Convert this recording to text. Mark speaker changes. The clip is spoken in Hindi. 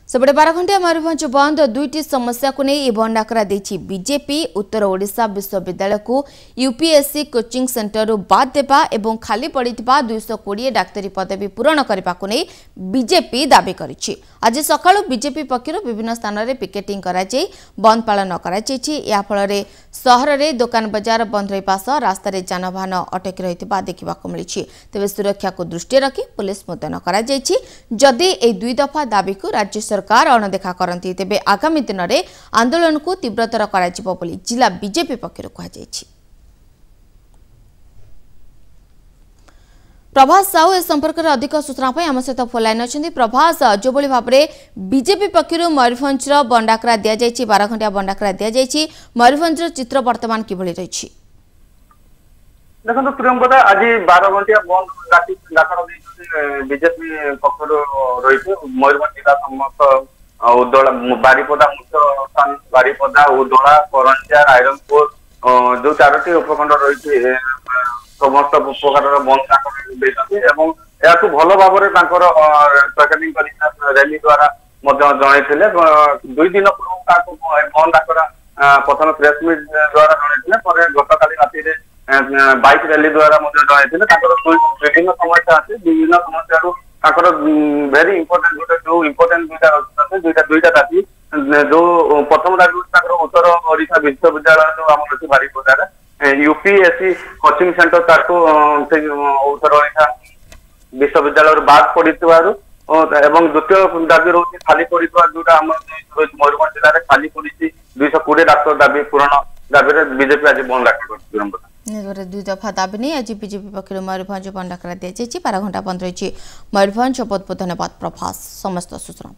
Speaker 1: सेपटे 12 घंटिया मयूरभंज बंद दुईटी समस्या को नहीं बंद डाकरा बीजेपी उत्तर ओडिशा विश्वविद्यालय को यूपीएससी कोचिंग सेंटर बाद देवा एवं खाली पड़ी 220 डाक्तरी पदवी पूरण करने को नहीं बीजेपी दाबी करिछि। आज सकाळु बीजेपी पक्षर विभिन्न स्थान में पिकेटिंग कराई बंद पालन कर सहर में दुकान बजार बंद रहा सह रास्त जानवाहन अटकी रही देखा मिली। तेज सुरक्षा को दृष्टि रखी पुलिस मुतयन करदी ए दुई दफा दाबी को राज्य सरकार अणदेखा करती तेबे आगामी दिन में आंदोलन को तीव्रतर कर जिला बीजेपी पक्षर कहुई। प्रभास साहू ए संपर्क में अधिक सूचना आम सहित फोन लाइन अच्छा। प्रभास जो भाव में बीजेपी पक्षर मयूरभंज बंडाकरा दि जाए 12 घंटिया बंडाकरा दि जाए मयूरभंज चित्र वर्तमान किभली रही
Speaker 2: देखो प्रियंका आज 12 घंटिया बंद डाकर बीजेपी पक्ष रही मयूरभंज जिला समस्त उदला बारिपदा मुख्य स्थान बारिपदा उदला करंजा रायरंगपुर जो 4टी उपखंड रही समस्त प्रकार बंद देते भल भाव पैकेटिंग रैली द्वारा जन 2 दिन पूर्व बंद डाकरा प्रथम प्रेस मीट द्वारा जन गतकाली राति बाइक रैली द्वारा जन विभिन्न समस्या अच्छे विभिन्न समस्या भेरी इंपोर्टेंट गोटे जो इंपोर्टेंट दुईटा दाबी जो प्रथम दाबी उत्तर ओडिशा विश्वविद्यालय जो आम अच्छी बारिपदार यूपीएससी कोचिंग सेंटर उत्तर ओडिशा विश्वविद्यालय बाद पड़ी द्वितीय दाबी रोचे खाली पड़ी जोटा आम मयूरभंज जिले में खाली पड़ी 220 डाक्तर दाबी पूरण दाबी बीजेपी आज बंद डाक
Speaker 1: 2 दफा दाबी नहीं आज बीजेपी पक्षर मयूरभंज बंद डाकरा दि जाए 12 घंटा बंद रही मयूरभंज बहुत बहुत धन्यवाद प्रभास समस्त सूचना।